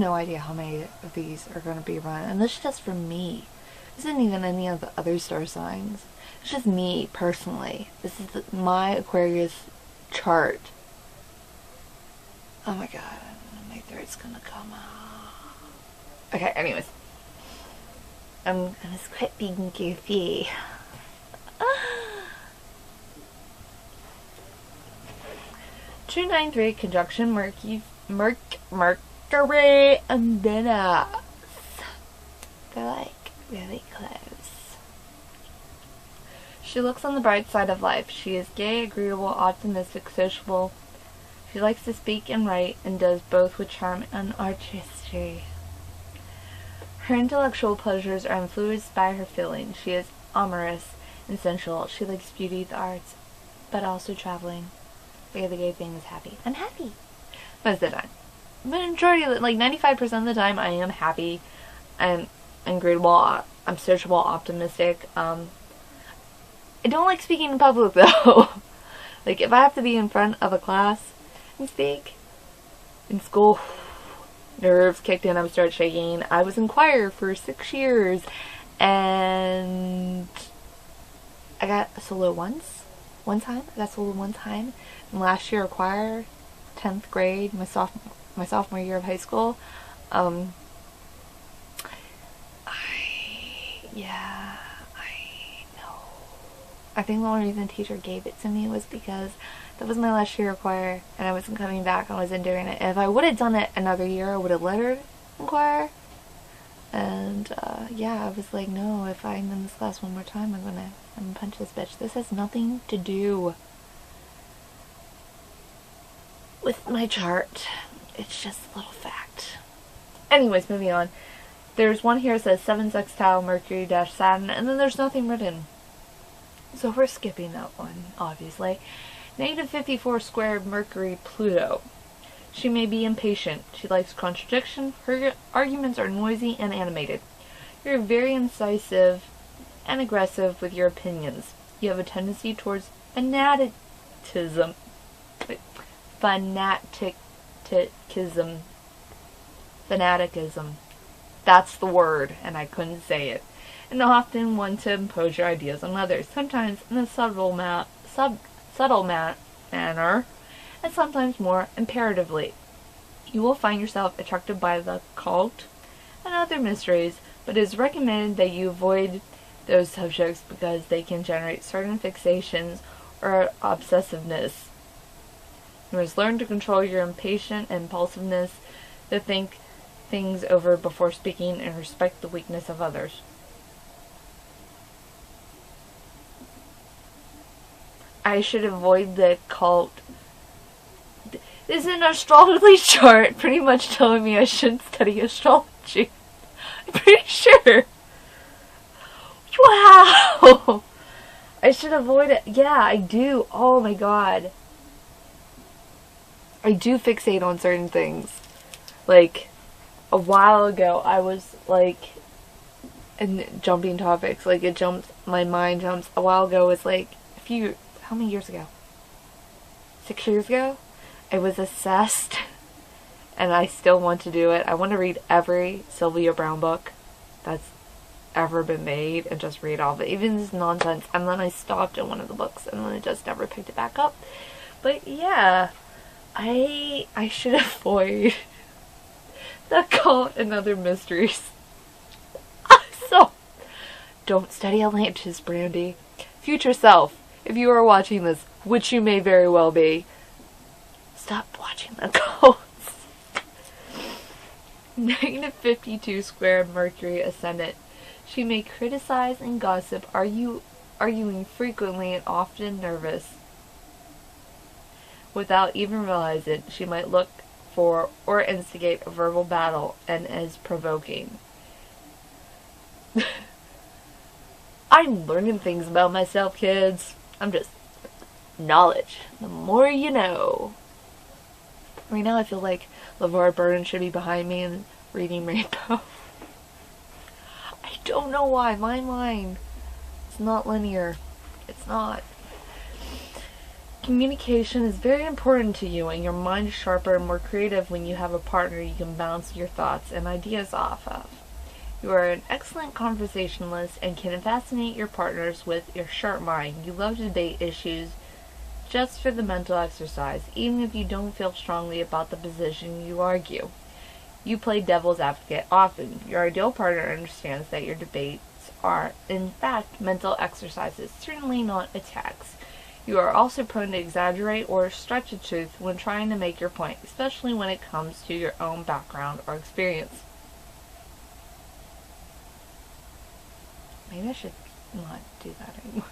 no idea how many of these are going to be run. And this is just for me. This isn't even any of the other star signs. It's just me, personally. This is my Aquarius chart. Oh my god. My throat's going to come out. Okay, anyways. I'm going to quit being goofy. June 9-3 conjunction Mercury and Venus. They're like really close. She looks on the bright side of life. She is gay, agreeable, optimistic, sociable. She likes to speak and write and does both with charm and artistry. Her intellectual pleasures are influenced by her feelings. She is amorous and sensual. She likes beauty, the arts, but also traveling. The other gay thing is happy. I'm happy most of the time. Majority, like 95% of the time, I am happy. I'm agreeable. I'm sociable, optimistic. I don't like speaking in public though. Like if I have to be in front of a class and speak in school, nerves kicked in. I would start shaking. I was in choir for 6 years, and I got a solo one time. I got solo one time. And last year, a choir, 10th grade, my sophomore year of high school. I know. I think the only reason the teacher gave it to me was because that was my last year of choir, and I wasn't coming back. I wasn't doing it. If I would have done it another year, I would have lettered in choir. And yeah, I was like, no, if I'm in this class one more time, I'm gonna punch this bitch. This has nothing to do with my chart. It's just a little fact. Anyways, moving on. There's one here that says 7 sextile Mercury - Saturn, and then there's nothing written. So we're skipping that one, obviously. -54 squared Mercury Pluto. She may be impatient. She likes contradiction. Her arguments are noisy and animated. You're very incisive and aggressive with your opinions. You have a tendency towards fanaticism. Fanaticism. That's the word, and I couldn't say it. And often want to impose your ideas on others, sometimes in a subtle manner, and sometimes more imperatively. You will find yourself attracted by the occult and other mysteries, but it is recommended that you avoid those subjects because they can generate certain fixations or obsessiveness. You must learn to control your impatient impulsiveness, to think things over before speaking, and respect the weakness of others. I should avoid the occult. This is an astrology chart pretty much telling me I shouldn't study astrology. I'm pretty sure. Wow! I should avoid it. Yeah, I do. Oh my god. I do fixate on certain things. Like, a while ago, I was like, in jumping topics, like it jumps, my mind jumps. A while ago was like, how many years ago? 6 years ago? I was obsessed, and I still want to do it. I want to read every Sylvia Browne book that's ever been made and just read all of it, even this nonsense. And then I stopped at one of the books, and then I just never picked it back up. But yeah, I should avoid the occult and other mysteries. So, don't study Atlantis, Brandy. Future self, if you are watching this, which you may very well be, stop watching the occults. -52 squared Mercury ascendant. She may criticize and gossip, arguing frequently and often nervous. Without even realizing it, she might look for or instigate a verbal battle and is provoking. I'm learning things about myself, kids. I'm just knowledge. The more you know. Right now I feel like LeVar Burton should be behind me and reading Rainbow. I don't know why. My mind is not linear. It's not. Communication is very important to you, and your mind is sharper and more creative when you have a partner you can bounce your thoughts and ideas off of. You are an excellent conversationalist and can fascinate your partners with your sharp mind. You love to debate issues just for the mental exercise. Even if you don't feel strongly about the position you argue, you play devil's advocate often. Your ideal partner understands that your debates are, in fact, mental exercises, certainly not attacks. You are also prone to exaggerate or stretch the truth when trying to make your point, especially when it comes to your own background or experience. Maybe I should not do that anymore.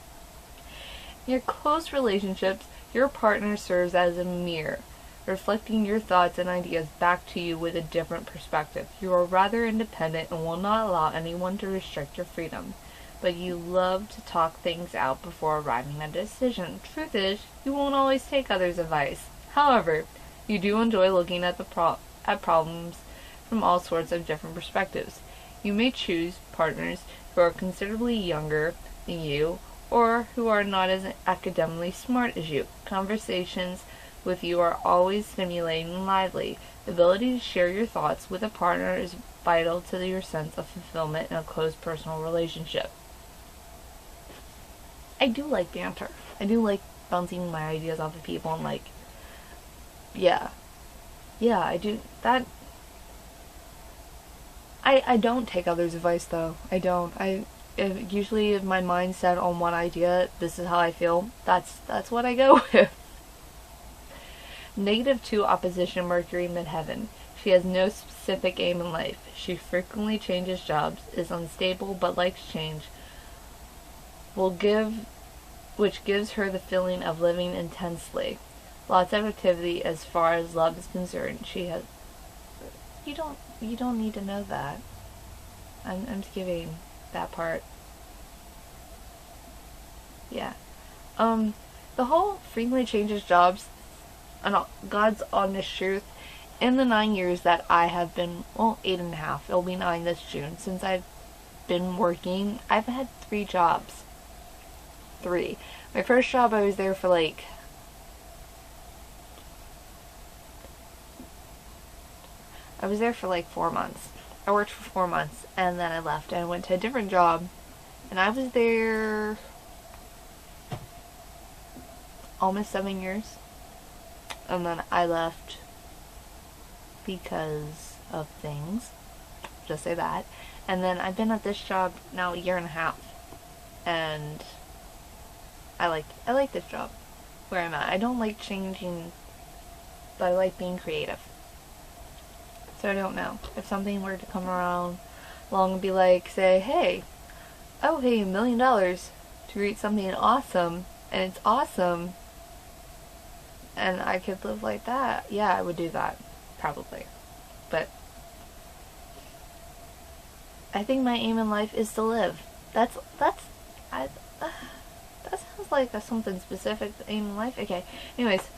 In your close relationships, your partner serves as a mirror, reflecting your thoughts and ideas back to you with a different perspective. You are rather independent and will not allow anyone to restrict your freedom, but you love to talk things out before arriving at a decision. Truth is, you won't always take others' advice. However, you do enjoy looking at problems from all sorts of different perspectives. You may choose partners who are considerably younger than you, or who are not as academically smart as you. Conversations with you are always stimulating and lively. The ability to share your thoughts with a partner is vital to your sense of fulfillment in a close personal relationship. I do like banter. I do like bouncing my ideas off of people and yeah, I do that. I don't take others' advice though. I don't. Usually if my mind's set on one idea, this is how I feel, that's what I go with. -2 opposition Mercury midheaven. She has no specific aim in life. She frequently changes jobs, is unstable but likes change, which gives her the feeling of living intensely. Lots of activity as far as love is concerned. She has. You don't need to know that. I'm skipping that part. Yeah. The whole frequently changes jobs, and God's honest truth, in the 9 years that I have been, 8.5, it'll be 9 this June, since I've been working, I've had 3 jobs. 3. My first job, I was there for 4 months. I worked for 4 months, and then I left, and I went to a different job, and I was there almost 7 years, and then I left because of things, just say that, and then I've been at this job now 1.5 years, and I like this job, where I'm at. I don't like changing, but I like being creative. So I don't know. If something were to come around along and be like, say, hey, I will pay you $1 million to create something awesome, and it's awesome, and I could live like that, yeah, I would do that, probably. But I think my aim in life is to live. That sounds like something specific, aim in life. Okay, anyways.